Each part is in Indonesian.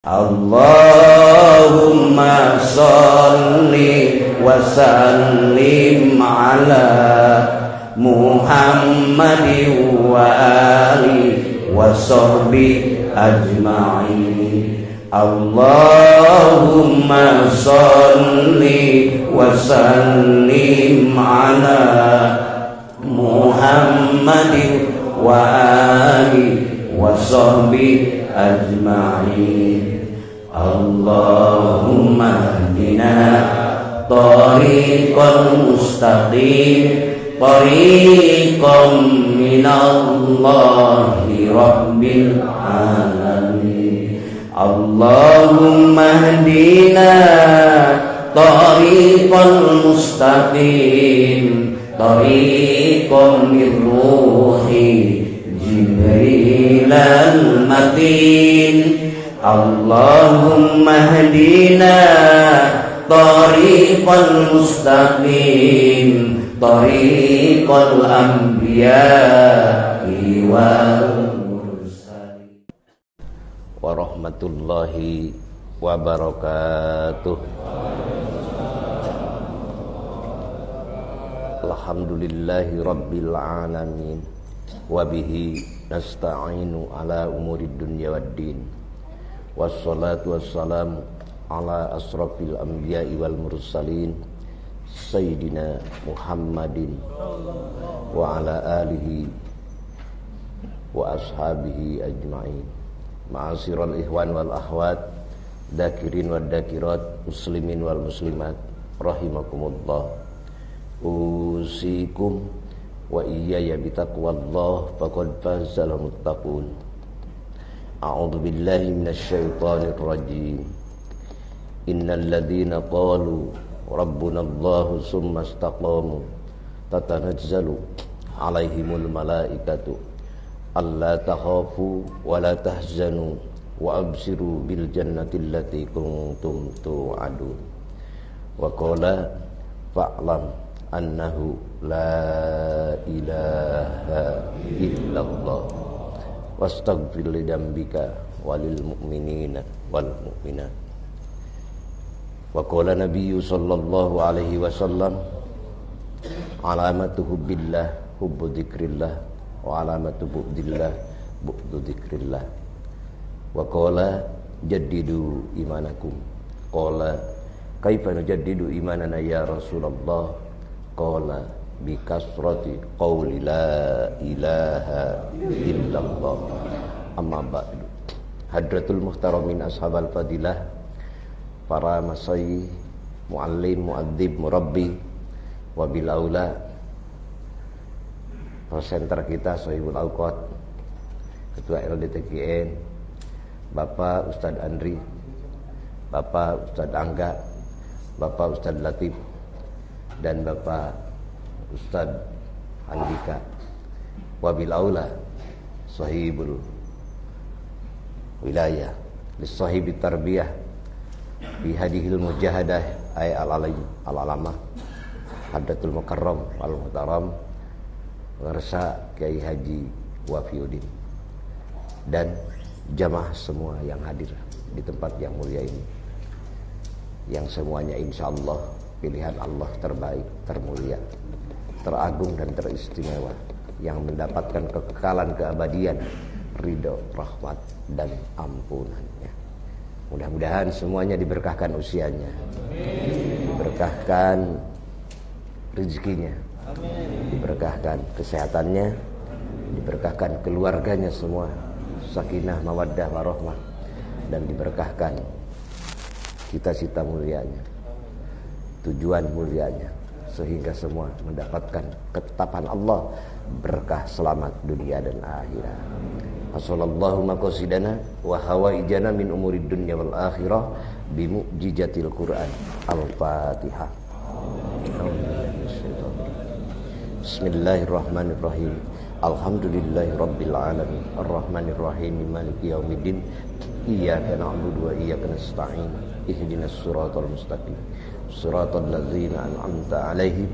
Allahumma sholli wa sallim ala Muhammadin wa alihi wa sahbihi ajma'in. Allahumma sholli wa sallim ala Muhammadin wa alihi wa sahbihi ajma'in. Allahumma hdina tariqal mustaqim, tariqam minallahi rabbil alamin. Allahumma hdina tariqal mustaqim, tariqam min ruhi Jibril al-matin. Allahumma hdina tariqal mustaqim, tariqal anbiya'i wal mursalin. Warahmatullahi wabarakatuh. Alhamdulillahi rabbil alamin, wabihi nasta'inu ala umurid dunya waddin. Wassalatu wassalamu ala asrafil anbiya'i wal mursalin Sayyidina Muhammadin wa ala alihi wa ashabihi ajma'in. Ma'asyiral ikhwan wal akhwat, dakirin wad dakirat, muslimin wal muslimat, rahimakumullah. Usikum wa iyaya bitaqwallah, faqad fazal muttaqun. A'udzu billahi minasy syaithanir rajim. Innal ladzina qalu rabbunallahu tsumma istaqamu tatanazzalu 'alaihimul malaikatu alla takhafu wa la tahzanu wa abshiru bil jannati allati kuntum tu'adun. Wa qala fa'lam annahu la ilaha illallah wastaghfir li dzambika walil mu'minina wal mu'minat. Wa qala nabiyyu sallallahu alaihi wasallam alamatu hubbillah hubbu dzikrillah wa alamatu bughdillah bughdu dzikrillah. Wa qala jaddidu imanakum. Qala kaifa nujaddidu imanana ya Rasulullah? Qala bi kasrati qawli la ilaha illallah. Amma ba'du. Hadratul muhtaramin ashabal fadilah, para masai, muallim, muadzib, murabbi, wabil aula presenter kita Sohibul Auqat, Ketua LDTKN, Bapak Ustadz Andri, Bapak Ustadz Angga, Bapak Ustadz Latif, dan Bapak Ustadz Andika, wabil aula Sohibul Wilayah Lissohibit Tarbiyah bihadihil mujahadah ay al-alim al-alamah Hadratul Mukarram al-Muhtaram Ngersa Kiai Haji Wafiuddin, dan jamaah semua yang hadir di tempat yang mulia ini, yang semuanya insyaallah pilihan Allah terbaik, termulia, teragung dan teristimewa, yang mendapatkan kekekalan keabadian, ridho, rahmat dan ampunannya. Mudah-mudahan semuanya diberkahkan usianya, diberkahkan rezekinya, diberkahkan kesehatannya, diberkahkan keluarganya semua, sakinah, mawaddah, warahmah, dan diberkahkan cita-cita mulianya, tujuan mulianya, sehingga semua mendapatkan ketetapan Allah, berkah selamat dunia dan akhirat. Wassallallahu maqasidana wa hawaijana min umurid dunya wal akhirah bi mu'jizatil Qur'an. Al-Fatihah. Bismillahirrahmanirrahim. Alhamdulillahi rabbil alamin. Arrahmanir rahim. Maliki yaumiddin. Iyyaka na'budu wa iyyaka nasta'in. Ihdinas siratal mustaqim. Siratal ladzina an'amta 'alaihim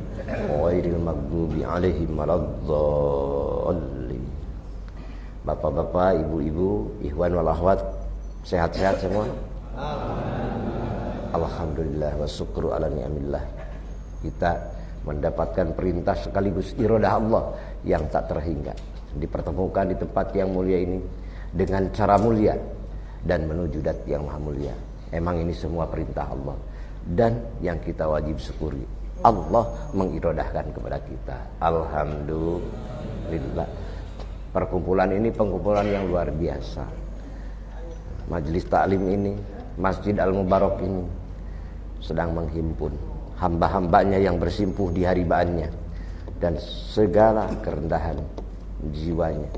ghairil maghdubi 'alaihim waladdallin. Bapak-bapak, ibu-ibu, ikhwan wal akhwat Sehat-sehat semua? Alhamdulillah wa syukru ala ni'amillah. Kita mendapatkan perintah sekaligus iradah Allah yang tak terhingga, dipertemukan di tempat yang mulia ini dengan cara mulia dan menuju dat yang maha mulia. Emang ini semua perintah Allah, dan yang kita wajib syukuri, Allah mengiradahkan kepada kita. Alhamdulillah. Perkumpulan ini perkumpulan yang luar biasa. Majelis taklim ini, Masjid Al-Mubarak ini sedang menghimpun hamba-hambanya yang bersimpuh di haribaannya dan segala kerendahan jiwanya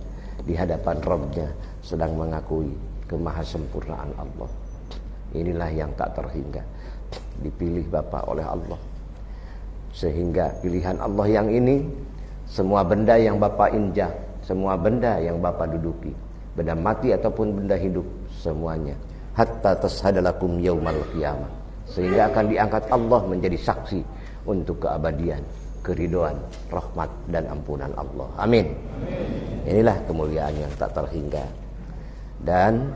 di hadapan Rabbnya sedang mengakui kemahasempurnaan Allah. Inilah yang tak terhingga, dipilih Bapak oleh Allah, sehingga pilihan Allah yang ini, semua benda yang Bapak injak, semua benda yang Bapak duduki, benda mati ataupun benda hidup, semuanya hatta tashhadalakum yaumal qiyamah, sehingga akan diangkat Allah menjadi saksi untuk keabadian, keridhaan, rahmat dan ampunan Allah. Amin. Inilah kemuliaan yang tak terhingga. Dan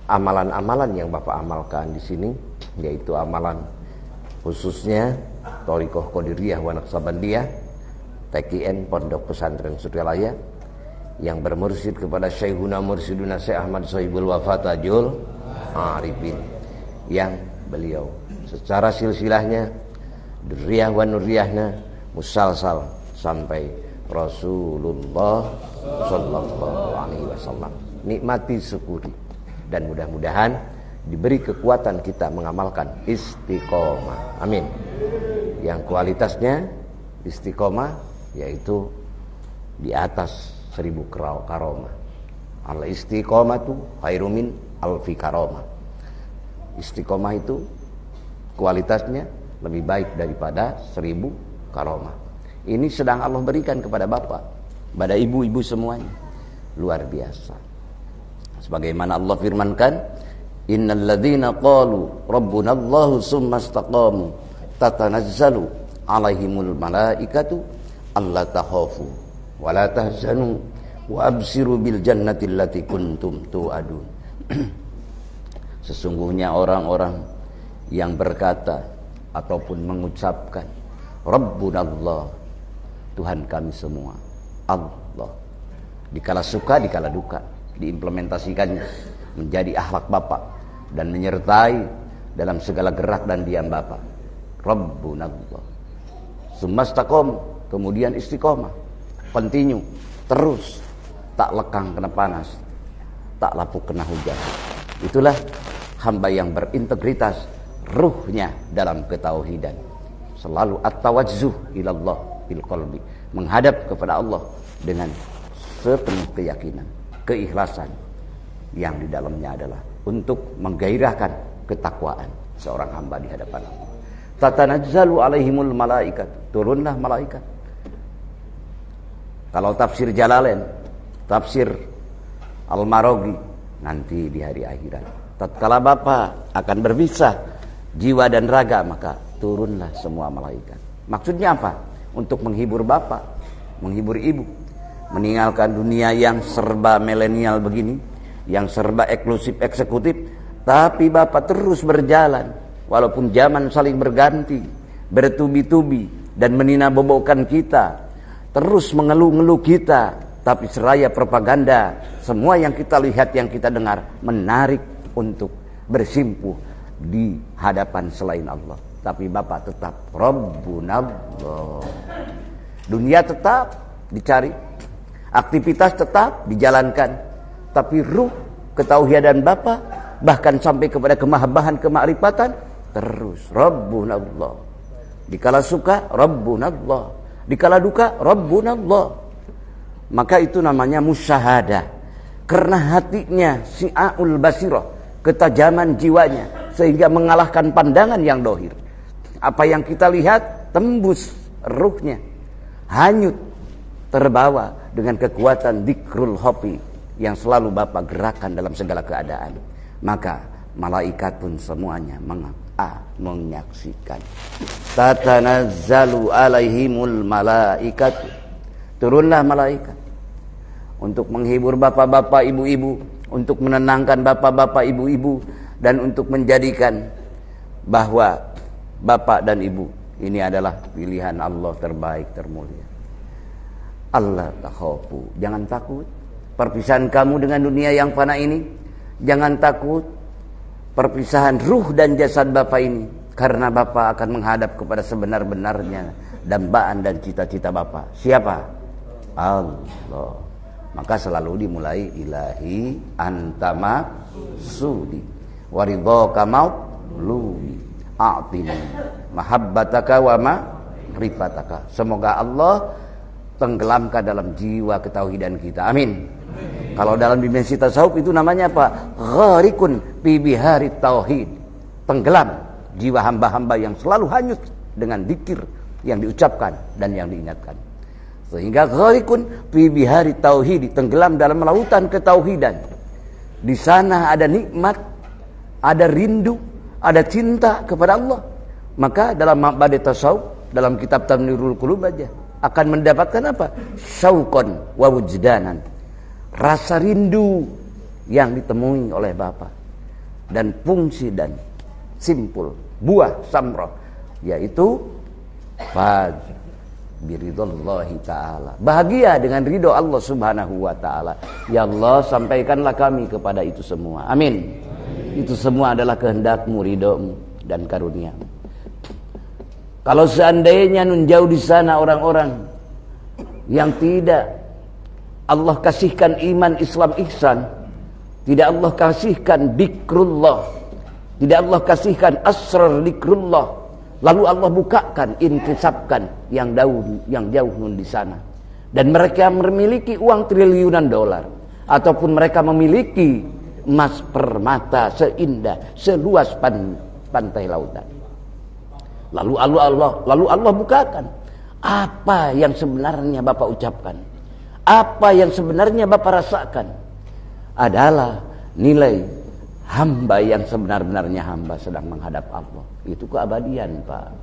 amalan-amalan yang Bapak amalkan di sini, yaitu amalan khususnya Thariqah Qadiriyah wa Naqsabandiyah TKN Pondok Pesantren Suryalaya, yang bermursyid kepada Syekhuna Mursyiduna Syekh Ahmad Sohibul Wafatajul Arifin, yang beliau secara silsilahnya Durriyah wa Nurriyahna musalsal sampai Rasulullah sallallahu alaihi wasallam. Nikmati, syukuri, dan mudah-mudahan diberi kekuatan kita mengamalkan istiqomah. Amin. Yang kualitasnya istiqomah, yaitu di atas 1000 karomah. Al istiqomatu khairum min alfi karomah. Istiqomah itu kualitasnya lebih baik daripada 1000 karomah. Ini sedang Allah berikan kepada Bapak, pada ibu-ibu semuanya. Luar biasa. Sebagaimana Allah firmankan, innal ladzina qalu rabbuna Allahu tsumma istaqamu tatanazzalu alaihimul malaikatu alla takhafu wa la tahzanu wa absiru bil jannati allati kuntum tu'adun. Sesungguhnya orang-orang yang berkata ataupun mengucapkan Rabbuna Allah, Tuhan kami semua, Allah, dikala suka dikala duka, diimplementasikannya menjadi akhlak Bapak dan menyertai dalam segala gerak dan diam Bapak. Rabbuna Allah, sumastaqom, kemudian istiqomah, continue, terus, tak lekang kena panas, tak lapuk kena hujan. Itulah hamba yang berintegritas, ruhnya dalam ketauhidan, selalu at-tawajjuh ilallah bil qalbi, menghadap kepada Allah dengan sepenuh keyakinan, keikhlasan yang di dalamnya adalah untuk menggairahkan ketakwaan seorang hamba di hadapan Allah. Tatanazzalu alaihimul malaikat, turunlah malaikat. Kalau tafsir Jalalain, tafsir Al-Maraghi, nanti di hari akhirat, tatkala Bapak akan berpisah jiwa dan raga, maka turunlah semua malaikat. Maksudnya apa? Untuk menghibur Bapak, menghibur Ibu, meninggalkan dunia yang serba milenial begini, yang serba eksklusif eksekutif, tapi Bapak terus berjalan walaupun zaman saling berganti, bertubi-tubi dan meninabobokan kita, terus mengeluh-ngeluh kita, tapi seraya propaganda, semua yang kita lihat, yang kita dengar menarik untuk bersimpuh di hadapan selain Allah. Tapi Bapak tetap Rabbuna Allah. Dunia tetap dicari, aktivitas tetap dijalankan, tapi ruh ketauhidan Bapak, bahkan sampai kepada kemahabahan, kemakrifatan, terus Rabbuna Allah. Dikala suka Rabbuna Allah, dikala duka Rabbuna Allah. Maka itu namanya musyahadah, karena hatinya si'aul basirah, ketajaman jiwanya, sehingga mengalahkan pandangan yang dohir. Apa yang kita lihat tembus ruhnya, hanyut, terbawa dengan kekuatan dzikrul hofi yang selalu Bapak gerakan dalam segala keadaan. Maka malaikat pun semuanya menyaksikan. Tatanazzalu alaihimul malaikat, turunlah malaikat untuk menghibur bapak-bapak, ibu-ibu, untuk menenangkan bapak-bapak, ibu-ibu, dan untuk menjadikan bahwa bapak dan ibu ini adalah pilihan Allah terbaik, termulia. Allah takhafu, jangan takut perpisahan kamu dengan dunia yang fana ini. Jangan takut perpisahan ruh dan jasad bapak ini, karena bapak akan menghadap kepada sebenar-benarnya dambaan dan cita-cita bapak. Siapa? Allah. Maka selalu dimulai ilahi antama sudi waridhaka mauludi a'tini mahabbataka wa ma'rifataka. Semoga Allah tenggelamkan dalam jiwa ketauhidan kita. Amin. Kalau dalam dimensi tasawuf itu namanya apa? Gharikun fi bihari tauhid. Tenggelam jiwa hamba-hamba yang selalu hanyut dengan zikir yang diucapkan dan yang diingatkan. Sehingga gharikun fi bihari tauhid, tenggelam dalam lautan ketauhidan. Di sana ada nikmat, ada rindu, ada cinta kepada Allah. Maka dalam ma'bad tasawuf, dalam kitab Tanwirul Qulub aja akan mendapatkan apa? Syauqan wa wujdanan. Rasa rindu yang ditemui oleh Bapak. Dan fungsi dan simpul buah samrah, yaitu fajr biridallahi ta'ala, bahagia dengan ridho Allah subhanahu wa ta'ala. Ya Allah, sampaikanlah kami kepada itu semua. Amin. Itu semua adalah kehendakmu, ridhomu dan karuniamu. Kalau seandainya nun jauh di sana orang-orang yang tidak Allah kasihkan iman, Islam, ihsan, tidak Allah kasihkan dikrullah, tidak Allah kasihkan asrar dikrullah, lalu Allah bukakan, inkisapkan yang jauh nun di sana, dan mereka memiliki uang triliunan dolar, ataupun mereka memiliki emas permata seindah seluas pantai lautan. Lalu Allah bukakan apa yang sebenarnya Bapak ucapkan, apa yang sebenarnya Bapak rasakan adalah nilai hamba yang sebenar-benarnya hamba sedang menghadap Allah. Itu keabadian, Pak.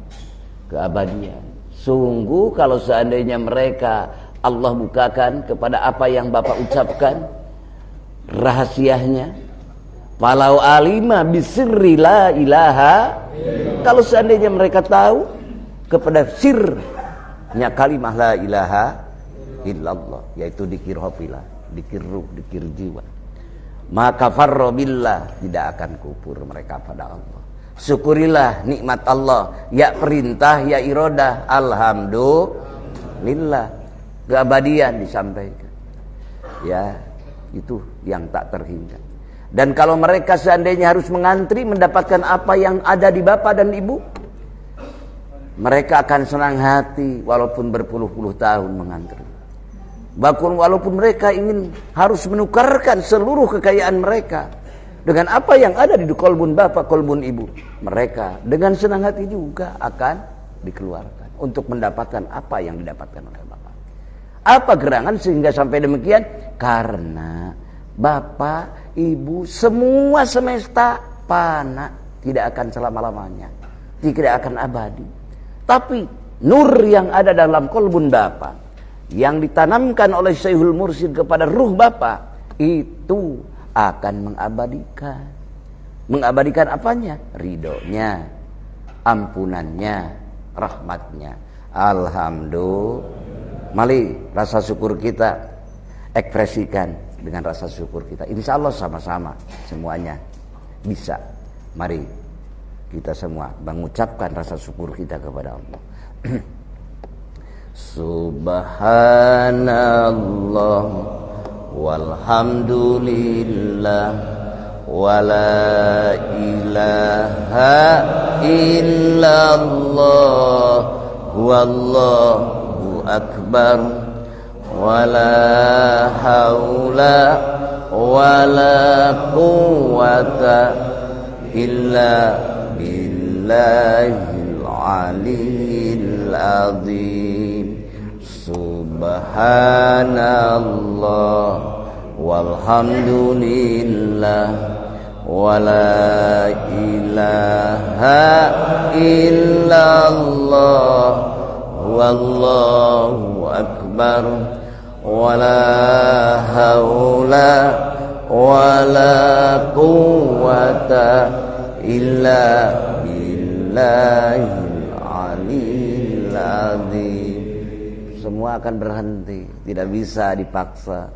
Keabadian. Sungguh kalau seandainya mereka Allah bukakan kepada apa yang Bapak ucapkan, rahasianya, walau alima bisirri la ilaha, kalau seandainya mereka tahu kepada sirnya kalimah la ilaha illallah, yaitu dikir hofilah, dikir ruh, dikir jiwa, maka farro billah, tidak akan kufur mereka pada Allah. Syukurilah nikmat Allah, ya perintah, ya irodah, alhamdulillah, keabadian disampaikan. Ya, itu yang tak terhingga. Dan kalau mereka seandainya harus mengantri mendapatkan apa yang ada di bapak dan ibu, mereka akan senang hati walaupun berpuluh-puluh tahun mengantri. Bahkan walaupun mereka ingin harus menukarkan seluruh kekayaan mereka dengan apa yang ada di kolbun bapak, kolbun ibu, mereka dengan senang hati juga akan dikeluarkan untuk mendapatkan apa yang didapatkan oleh bapak. Apa gerangan sehingga sampai demikian? Karena bapak, ibu, semua semesta fana, tidak akan selama-lamanya, tidak akan abadi. Tapi nur yang ada dalam kolbun bapak, yang ditanamkan oleh Syekhul Mursyid kepada ruh bapak, itu akan mengabadikan. Mengabadikan apanya? Ridhonya, ampunannya, rahmatnya. Alhamdulillah. Mari rasa syukur kita ekspresikan dengan rasa syukur kita. Insya Allah sama-sama semuanya bisa. Mari kita semua mengucapkan rasa syukur kita kepada Allah. Subhanallah walhamdulillah wala ilaha illallah wallahu akbar wala haula wala quwwata illa billahil aliyil azim. Subhanallah walhamdulillah wala ilaha illallah wallahu akbar wala haula wala quwwata illa billahil aliyil azim. Semua akan berhenti, tidak bisa dipaksa.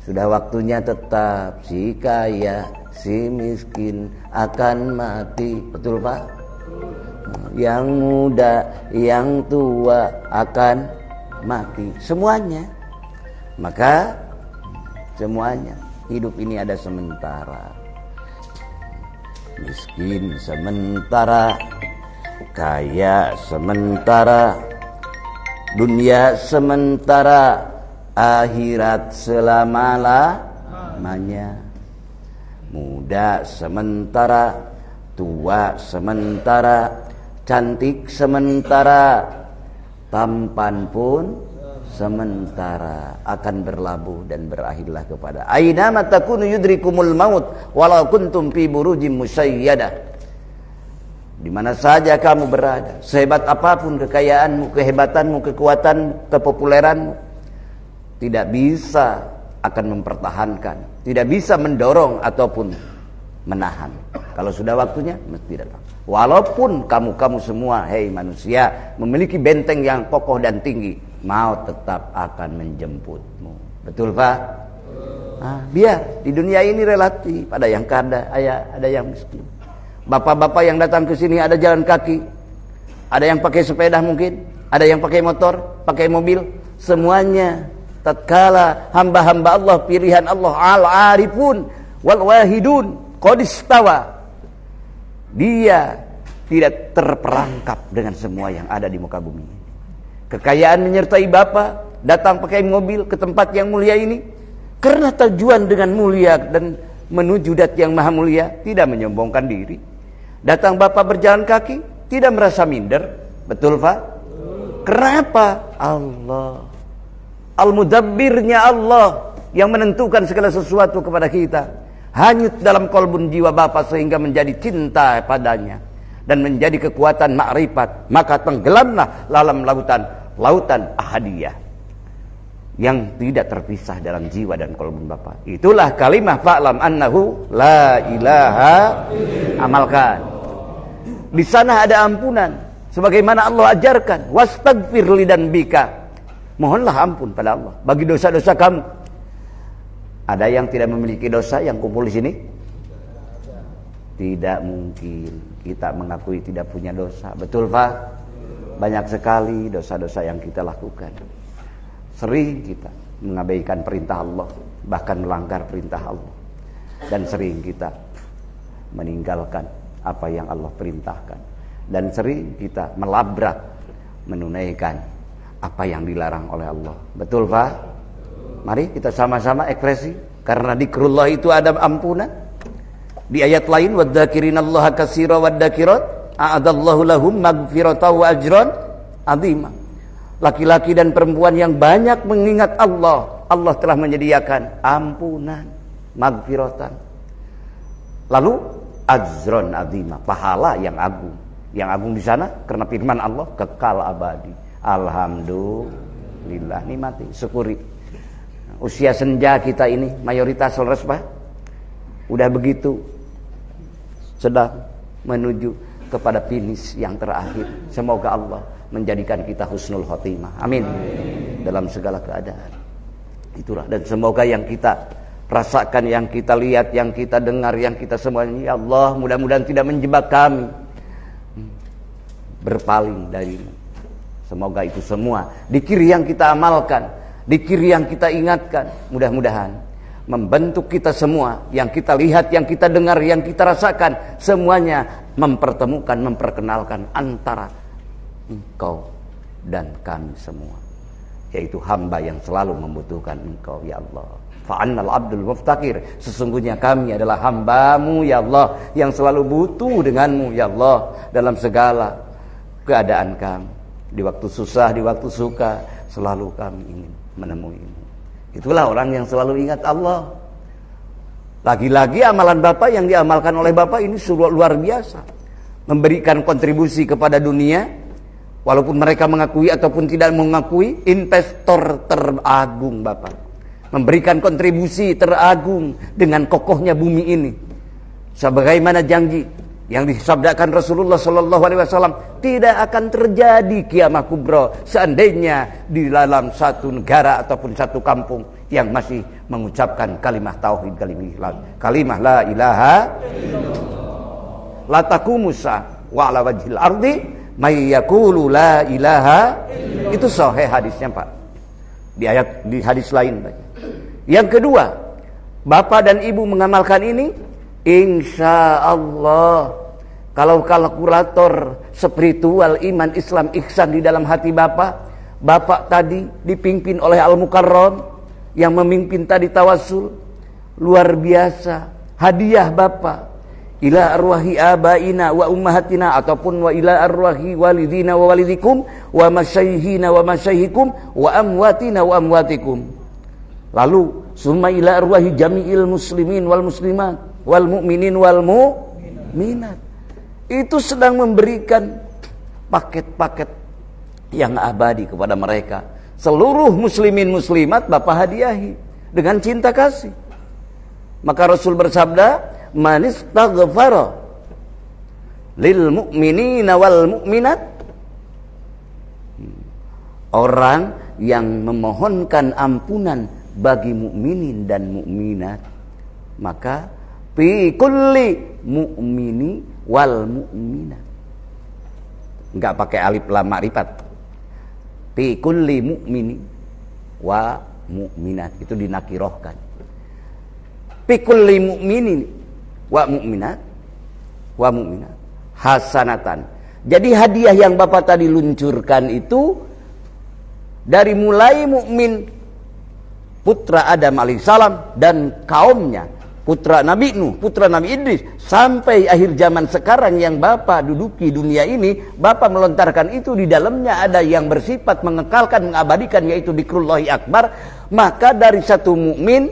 Sudah waktunya tetap, si kaya, si miskin akan mati. Betul Pak? Yang muda, yang tua akan mati. Semuanya. Maka semuanya, hidup ini ada sementara. Miskin sementara, kaya sementara, dunia sementara, akhirat selama-lamanya. Muda sementara, tua sementara, cantik sementara, tampan pun sementara, akan berlabuh dan berakhirlah kepada aina matakunu yudrikumul maut walau kuntum fi burujim musayyadah. Di mana saja kamu berada, sehebat apapun kekayaanmu, kehebatanmu, kekuatanmu, kepopuleranmu, tidak bisa akan mempertahankan, tidak bisa mendorong ataupun menahan. Kalau sudah waktunya mesti datang. Walaupun kamu semua, hei manusia, memiliki benteng yang kokoh dan tinggi, maut tetap akan menjemputmu. Betul Pak? Biar di dunia ini relatif, ada yang kaya, ada yang miskin. Bapak-bapak yang datang ke sini ada jalan kaki, ada yang pakai sepeda mungkin, ada yang pakai motor, pakai mobil, semuanya tatkala hamba-hamba Allah, pilihan Allah, al-arifun wal wahidun qad istawa, dia tidak terperangkap dengan semua yang ada di muka bumi. Kekayaan menyertai Bapak, datang pakai mobil ke tempat yang mulia ini karena tujuan dengan mulia dan menuju dat yang maha mulia, tidak menyombongkan diri. Datang Bapak berjalan kaki, tidak merasa minder. Betul Pak? Kenapa? Allah, Al-Mudabbirnya Allah yang menentukan segala sesuatu kepada kita. Hanyut dalam kolbun jiwa Bapak sehingga menjadi cinta padanya dan menjadi kekuatan makrifat. Maka tenggelamlah dalam lautan ahadiyah yang tidak terpisah dalam jiwa dan kolbun Bapak. Itulah kalimah fa'lam annahu la ilaha, amalkan. Di sana ada ampunan sebagaimana Allah ajarkan, wastaghfir lidzambika, mohonlah ampun pada Allah bagi dosa-dosa kamu. Ada yang tidak memiliki dosa yang kumpul di sini? Tidak mungkin kita mengakui tidak punya dosa. Betul Pak? Banyak sekali dosa-dosa yang kita lakukan. Sering kita mengabaikan perintah Allah, bahkan melanggar perintah Allah. Dan sering kita meninggalkan apa yang Allah perintahkan. Dan sering kita melabrak menunaikan apa yang dilarang oleh Allah. Betul Pak? Mari kita sama-sama ekspresi, karena zikrullah itu ada ampunan. Di ayat lain, wadzakirinallaha katsira wadzakirat a'adallahu lahum maghfiratan wa ajran 'azima. Laki-laki dan perempuan yang banyak mengingat Allah, Allah telah menyediakan ampunan, maghfiratan. Lalu ajran 'azima, pahala yang agung. Yang agung di sana karena firman Allah kekal abadi. Alhamdulillah, nikmati, syukuri. Usia senja kita ini mayoritas leres Pak, udah begitu sedang menuju kepada finish yang terakhir. Semoga Allah menjadikan kita husnul khotimah, amin, dalam segala keadaan. Itulah, dan semoga yang kita rasakan, yang kita lihat, yang kita dengar, yang kita semuanya, ya Allah, mudah-mudahan tidak menjebak kami berpaling darimu. Semoga itu semua dzikir yang kita amalkan, dzikir yang kita ingatkan, mudah-mudahan membentuk kita semua, yang kita lihat, yang kita dengar, yang kita rasakan, semuanya mempertemukan, memperkenalkan antara Engkau dan kami semua, yaitu hamba yang selalu membutuhkan Engkau ya Allah. Fa'annal abdul muftaqir, sesungguhnya kami adalah hambamu ya Allah, yang selalu butuh denganmu ya Allah dalam segala keadaan kami. Di waktu susah, di waktu suka, selalu kami ingin menemuimu. Itulah orang yang selalu ingat Allah. Lagi-lagi amalan Bapak yang diamalkan oleh Bapak ini luar biasa, memberikan kontribusi kepada dunia, walaupun mereka mengakui ataupun tidak mengakui. Investor teragung Bapak, memberikan kontribusi teragung dengan kokohnya bumi ini. Sebagaimana janji yang disabdakan Rasulullah sallallahu alaihi wasallam, tidak akan terjadi kiamah kubra seandainya di dalam satu negara ataupun satu kampung yang masih mengucapkan kalimah tauhid, kalimah la ilaha illallah. La taqumusa wa ala wajhil ardi may yaqulu la ilaha. Itu sahih hadisnya, Pak. Di hadis lain, Pak. Yang kedua, bapak dan ibu mengamalkan ini, insya Allah, kalau kalkulator spiritual iman Islam ihsan di dalam hati bapak tadi dipimpin oleh Al-Mukarram yang memimpin tadi tawasul, luar biasa. Hadiah bapak ila arwahi abaina wa ummahatina, ataupun wa ila arwahi walidina wa walidikum wa masyayihina wa masyayihikum wa amwatina wa amwatikum. Lalu summa ila arwahi jami'il muslimin wal muslimat wal mu'minin wal mu'minat. Itu sedang memberikan paket-paket yang abadi kepada mereka. Seluruh muslimin muslimat bapak hadiahi dengan cinta kasih. Maka Rasul bersabda, man istaghfara lil mu'minina wal mu'minat, orang yang memohonkan ampunan bagi mukminin dan mukminat, maka fi kulli mu'mini wal mu'minat, enggak pakai alif lam ma'rifat, fi kulli mu'mini wa mu'minat, itu dinakirohkan. Fi kulli mu'minin wa mu'minat hasanatan. Jadi hadiah yang bapak tadi luncurkan itu dari mulai mukmin putra Adam alaihissalam dan kaumnya, putra Nabi Nuh, putra Nabi Idris, sampai akhir zaman sekarang yang bapak duduki dunia ini, bapak melontarkan itu, di dalamnya ada yang bersifat mengekalkan, mengabadikan, yaitu dzikrullahi akbar. Maka dari satu mukmin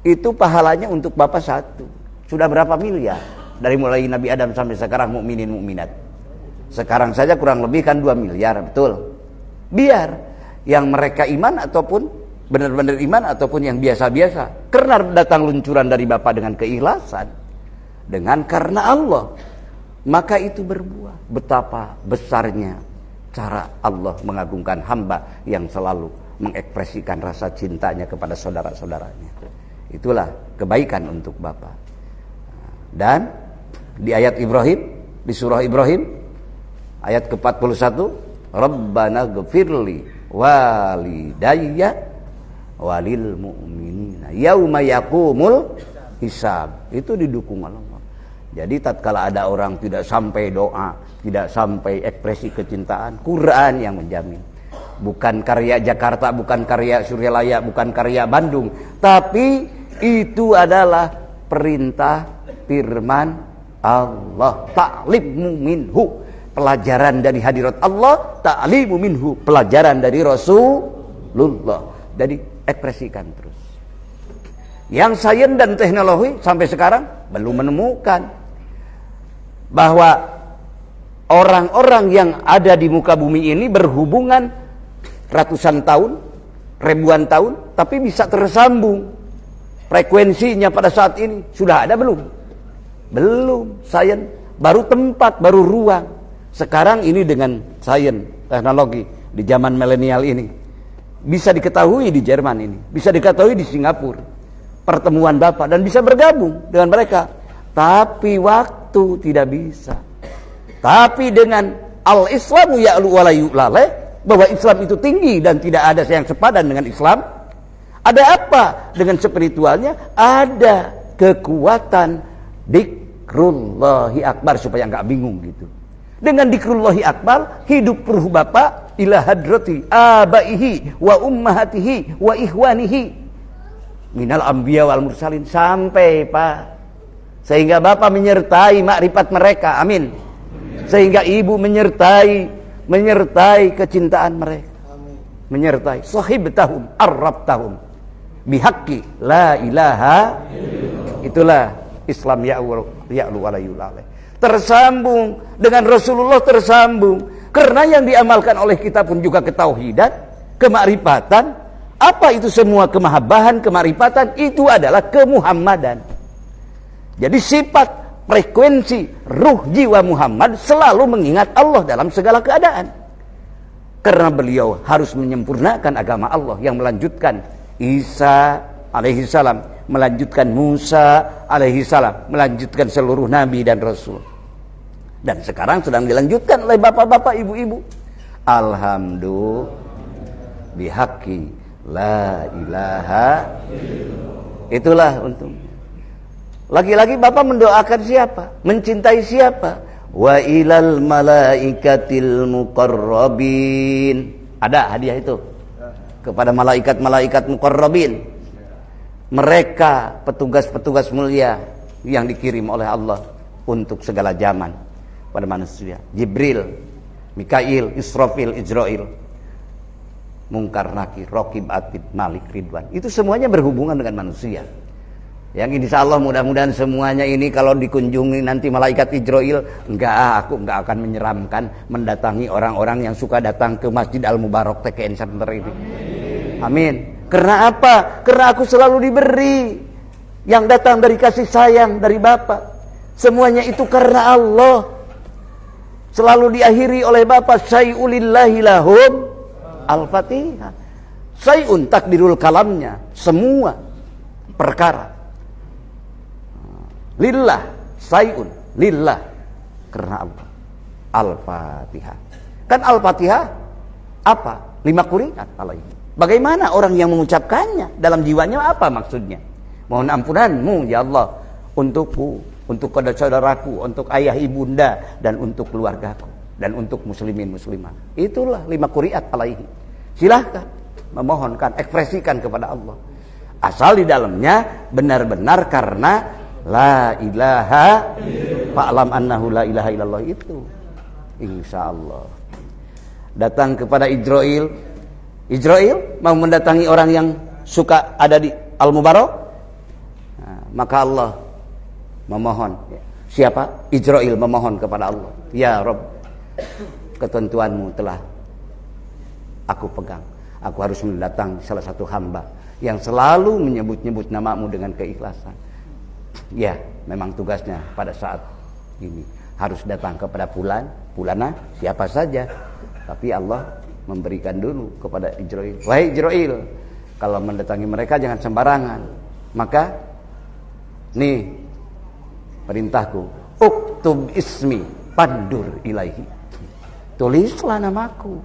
itu pahalanya untuk bapak satu. Sudah berapa miliar dari mulai Nabi Adam sampai sekarang mukminin mukminat? Sekarang saja kurang lebih kan 2 miliar, betul. Biar yang mereka iman ataupun benar-benar iman ataupun yang biasa-biasa, karena datang luncuran dari bapak dengan keikhlasan, dengan karena Allah, maka itu berbuah. Betapa besarnya cara Allah mengagungkan hamba yang selalu mengekspresikan rasa cintanya kepada saudara-saudaranya. Itulah kebaikan untuk bapak. Dan di ayat Ibrahim, di surah Ibrahim ayat ke-41, Rabbana ghfirli walidayya walil mu'minina yauma yaqumul hisab. Itu didukung Allah. Jadi tatkala ada orang tidak sampai doa, tidak sampai ekspresi kecintaan, Quran yang menjamin. Bukan karya Jakarta, bukan karya Suryalaya, bukan karya Bandung, tapi itu adalah perintah firman Allah, ta'limu minhu, pelajaran dari hadirat Allah, ta'limu minhu, pelajaran dari Rasulullah. Jadi ekspresikan terus. Yang sains dan teknologi sampai sekarang belum menemukan bahwa orang-orang yang ada di muka bumi ini berhubungan ratusan tahun, ribuan tahun, tapi bisa tersambung. Frekuensinya pada saat ini sudah ada belum? Belum. Sains baru tempat, baru ruang. Sekarang ini dengan sains, teknologi di zaman milenial ini bisa diketahui di Jerman ini, bisa diketahui di Singapura, pertemuan bapak, dan bisa bergabung dengan mereka. Tapi waktu tidak bisa. Tapi dengan al-Islamu ya'lu wa la yu'laleh, bahwa Islam itu tinggi dan tidak ada yang sepadan dengan Islam. Ada apa dengan spiritualnya? Ada kekuatan dzikrullahi akbar, supaya enggak bingung gitu. Dengan dzikrullahi akbar, hidup ruh bapak ila hadrati abaihi wa ummahatihi wa ikhwanihi minal anbiya wal mursalin, sampai Pak, sehingga bapak menyertai makrifat mereka, amin. Sehingga ibu menyertai kecintaan mereka, menyertai sahibtahum arrabtahum bihaqqi la ilaha. Itulah Islam ya'lu wa la yu'laleh. Tersambung dengan Rasulullah, tersambung. Karena yang diamalkan oleh kita pun juga ketauhidan, kemakrifatan, Apa itu semua? Kemahabbahan, kemarifatan, itu adalah kemuhammadan. Jadi sifat, frekuensi ruh jiwa Muhammad selalu mengingat Allah dalam segala keadaan. Karena beliau harus menyempurnakan agama Allah yang melanjutkan Isa alaihi salam, melanjutkan Musa alaihi salam, melanjutkan seluruh nabi dan rasul. Dan sekarang sedang dilanjutkan oleh bapak-bapak, ibu-ibu. Alhamdulillah bihaqqi la ilaha illallah. Itulah untungnya. Lagi-lagi bapak mendoakan siapa? Mencintai siapa? Wa ilal malaikatil muqarrabin. Ada hadiah itu kepada malaikat-malaikat muqarrabin. Mereka petugas-petugas mulia yang dikirim oleh Allah untuk segala zaman pada manusia. Jibril, Mikail, Israfil, Ijrail, Munkar, Nakir, Raqib, Atid, Malik, Ridwan. Itu semuanya berhubungan dengan manusia. Yang insya Allah mudah-mudahan semuanya ini kalau dikunjungi nanti malaikat Ijrail, aku enggak akan menyeramkan mendatangi orang-orang yang suka datang ke Masjid Al-Mubarak TKN Center ini. Amin. Karena apa? Karena aku selalu diberi yang datang dari kasih sayang dari Bapak. Semuanya itu karena Allah. Selalu diakhiri oleh Bapak, syai'ulillahi lahum al-fatihah. Syai'un takdirul kalamnya, semua perkara. Lillah, syai'un, lillah, karena Allah. Al-Fatihah. Kan Al-Fatihah apa? 5 qiraat alaihi. Bagaimana orang yang mengucapkannya? Dalam jiwanya apa maksudnya? Mohon ampunanmu ya Allah untukku, untuk saudaraku, untuk ayah ibunda, dan untuk keluargaku, dan untuk muslimin muslimah. Itulah 5 qiraat alaihi. Silahkan memohonkan, ekspresikan kepada Allah. Asal di dalamnya benar-benar karena la ilaha fa'lam annahu la ilaha illallah itu. Insyaallah. Datang kepada Ijrail. Ijrail mau mendatangi orang yang suka ada di Al-Mubarak. Nah, maka Allah memohon. Siapa? Ijrail memohon kepada Allah. Ya Rabb, ketentuanmu telah aku pegang. Aku harus mendatangi salah satu hamba yang selalu menyebut-nyebut namamu dengan keikhlasan. Ya, memang tugasnya pada saat ini harus datang kepada Fulana, siapa saja. Tapi Allah memberikan dulu kepada Ijrail. Wahai Ijrail, kalau mendatangi mereka jangan sembarangan. Maka nih perintahku, uktub ismi pandur ilaihi. Tulislah namaku.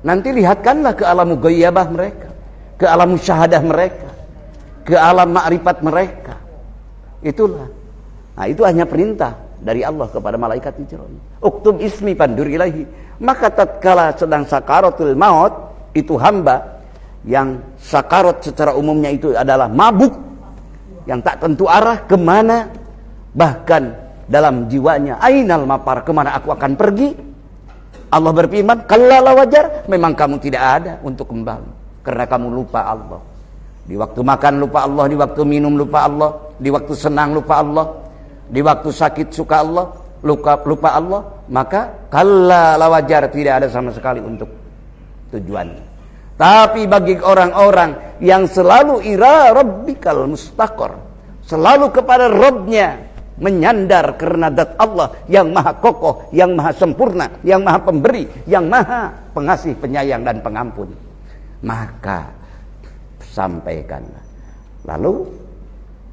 Nanti lihatkanlah ke alam ghaibah mereka, ke alam syahadah mereka, ke alam ma'rifat mereka. Itulah. Nah, itu hanya perintah dari Allah kepada malaikat Ijrail. Uktub ismi pandur ilaihi. Maka tatkala sedang sakaratul maut, itu hamba yang sakarat secara umumnya itu adalah mabuk, yang tak tentu arah kemana, bahkan dalam jiwanya ainal mapar, kemana aku akan pergi. Allah berfirman, kalla la wajar, memang kamu tidak ada untuk kembali, karena kamu lupa Allah. Di waktu makan lupa Allah, di waktu minum lupa Allah, di waktu senang lupa Allah, di waktu sakit suka Allah, lupa Allah. Maka kalla la wajar, tidak ada sama sekali untuk tujuan. Tapi bagi orang-orang yang selalu ila rabbikal mustaqar, selalu kepada Rabbnya menyandar karena zat Allah yang maha kokoh, yang maha sempurna, yang maha pemberi, yang maha pengasih, penyayang dan pengampun, maka sampaikanlah. Lalu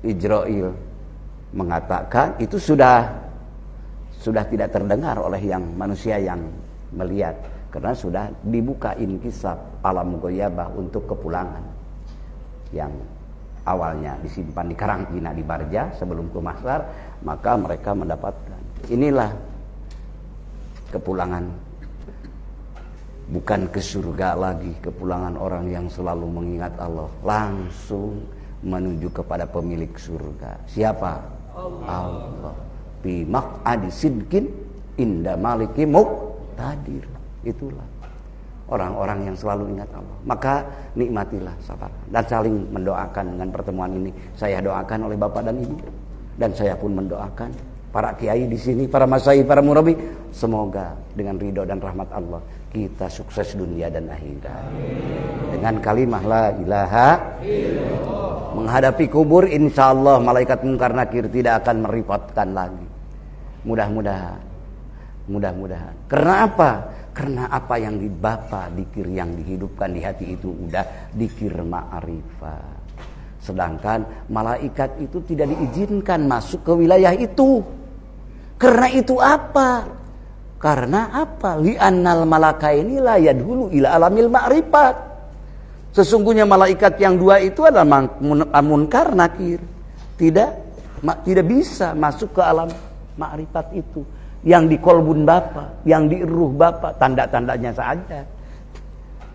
Ijrail mengatakan itu sudah tidak terdengar oleh yang manusia yang melihat, karena sudah dibuka inkisab alam ghaibah untuk kepulangan yang awalnya disimpan di karantina di Barja sebelum ke Mahsyar. Maka mereka mendapatkan, inilah kepulangan, bukan ke surga lagi, kepulangan orang yang selalu mengingat Allah, langsung menuju kepada pemilik surga. Siapa? Allah. Bi maq'adi sidqin inda maliki muqtadir. Itulah orang-orang yang selalu ingat Allah. Maka nikmatilah sabar dan saling mendoakan. Dengan pertemuan ini saya doakan oleh Bapak dan Ibu, dan saya pun mendoakan para kiai di sini, para masyayikh, para murabi, semoga dengan ridho dan rahmat Allah kita sukses dunia dan akhirat. Dengan kalimah la ilaha illallah. Menghadapi kubur insyaallah malaikat mungkar nakir tidak akan merepotkan lagi. Mudah-mudahan. Karena apa? Karena apa yang di Bapa, dikir yang dihidupkan di hati itu udah dikir ma'rifat. Sedangkan malaikat itu tidak diizinkan masuk ke wilayah itu. Karena itu apa? Karena apa? Li'annal malakaini la yadhulu ila alamil ma'rifat. Sesungguhnya malaikat yang dua itu adalah munkar nakir. Tidak bisa masuk ke alam ma'rifat itu. Yang di kolbun Bapa, yang di ruh Bapa, tanda-tandanya saja.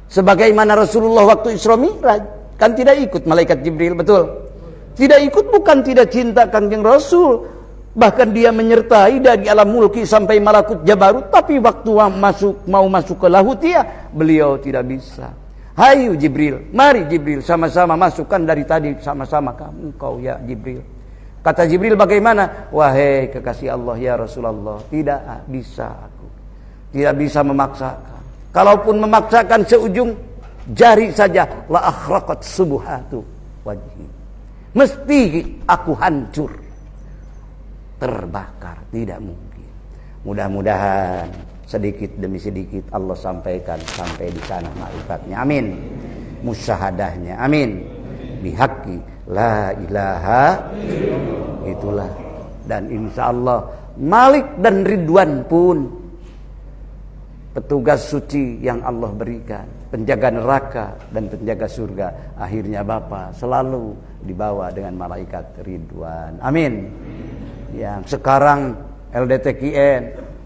Sebagaimana Rasulullah waktu Isra Mi'raj, kan tidak ikut malaikat Jibril, betul? Tidak ikut bukan tidak cinta Kanjeng Rasul. Bahkan dia menyertai dari alam mulki sampai malakut jabarut, tapi waktu mau masuk ke lahutiyah, beliau tidak bisa. Hayu Jibril, mari Jibril, sama-sama masukkan dari tadi sama-sama kamu, kau ya Jibril. Kata Jibril, bagaimana? Wahai kekasih Allah ya Rasulullah, tidak bisa aku. Tidak bisa memaksakan. Kalaupun memaksakan seujung jari saja, la akhraqat subuhatu wajhi. Mesti aku hancur, terbakar, tidak mungkin. Mudah-mudahan sedikit demi sedikit Allah sampaikan sampai di sana ma'rifatnya. Amin. Musyahadahnya. Amin. Bihaqqi la ilaha illallah. Itulah. Dan insya Allah Malik dan Ridwan pun petugas suci yang Allah berikan, penjaga neraka dan penjaga surga, akhirnya Bapa selalu dibawa dengan malaikat Ridwan. Amin. Yang sekarang LDTKN,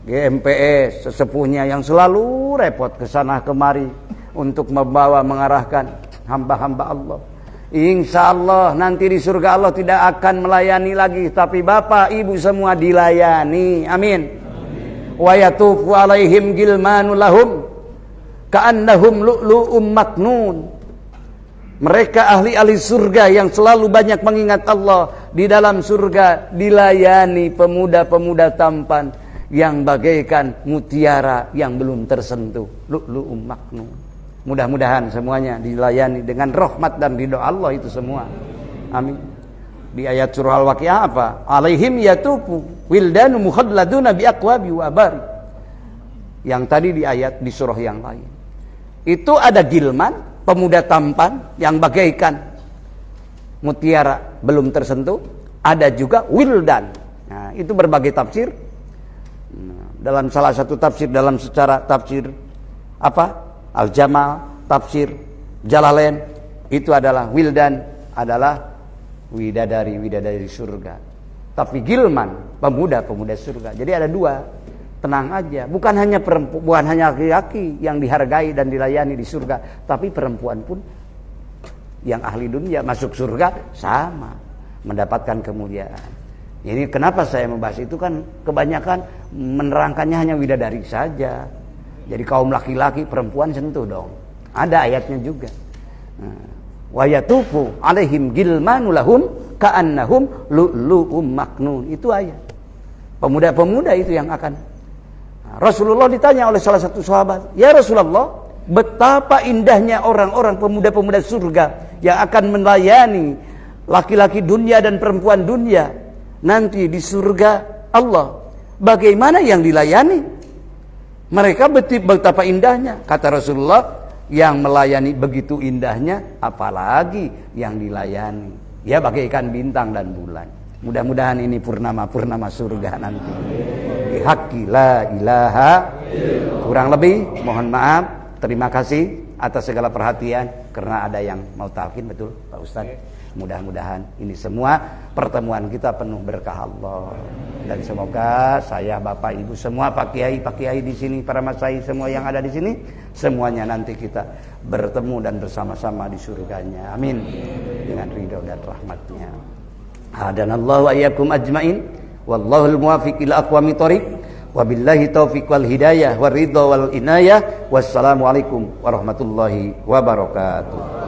GMPS, sesepuhnya yang selalu repot ke sana kemari untuk membawa mengarahkan hamba-hamba Allah. Insya Allah nanti di surga Allah tidak akan melayani lagi, tapi Bapak Ibu semua dilayani. Amin. Wa yatufu alaihim gilmanu lahum ka'annahum lu'lu'um maknun. Mereka ahli-ahli surga yang selalu banyak mengingat Allah, di dalam surga dilayani pemuda-pemuda tampan yang bagaikan mutiara yang belum tersentuh, lu'lu'um maknun. Mudah-mudahan semuanya dilayani dengan rahmat dan ridho Allah itu semua. Amin. Di ayat surah Al-Waqiah apa? Alaihim yatufu wildanu mukhalladuna biaqwabi wa abari. Yang tadi di ayat di surah yang lain. Itu ada gilman, pemuda tampan yang bagaikan mutiara belum tersentuh. Ada juga wildan. Nah, itu berbagai tafsir. Dalam salah satu tafsir, dalam secara tafsir apa? Al-Jamal, tafsir Jalalain, itu adalah wildan, adalah widadari surga. Tapi gilman, pemuda surga. Jadi ada dua. Tenang aja, bukan hanya perempuan, bukan hanya laki-laki yang dihargai dan dilayani di surga, tapi perempuan pun yang ahli dunia masuk surga sama, mendapatkan kemuliaan. Ini kenapa saya membahas itu, kan kebanyakan menerangkannya hanya widadari saja. Jadi kaum laki-laki, perempuan sentuh dong. Ada ayatnya juga. Wa yatufu alaihim gilmanu lahum ka'annahum lu'lu'um maknun. Itu ayat. Pemuda-pemuda itu yang akan. Rasulullah ditanya oleh salah satu sahabat, "Ya Rasulullah, betapa indahnya orang-orang pemuda-pemuda surga yang akan melayani laki-laki dunia dan perempuan dunia nanti di surga Allah. Bagaimana yang dilayani? Mereka betapa indahnya." Kata Rasulullah, yang melayani begitu indahnya, apalagi yang dilayani. Ya bagaikan bintang dan bulan. Mudah-mudahan ini purnama surga nanti. Bihaqqi la ilaha illallah. Kurang lebih mohon maaf. Terima kasih atas segala perhatian. Karena ada yang mau talqin, betul Pak Ustaz. Mudah-mudahan ini semua pertemuan kita penuh berkah Allah. Dan semoga saya, Bapak, Ibu semua, Pak Kiai di sini, para masyayikh semua yang ada di sini, semuanya nanti kita bertemu dan bersama-sama di surganya. Amin. Dengan ridho dan rahmatnya. Hadanallahu wa iyyakum ajmain. Wallahul muwaffiq ila aqwamit thoriq. Wabillahi taufiq wal hidayah war ridha wal inayah. Wassalamualaikum warahmatullahi wabarakatuh.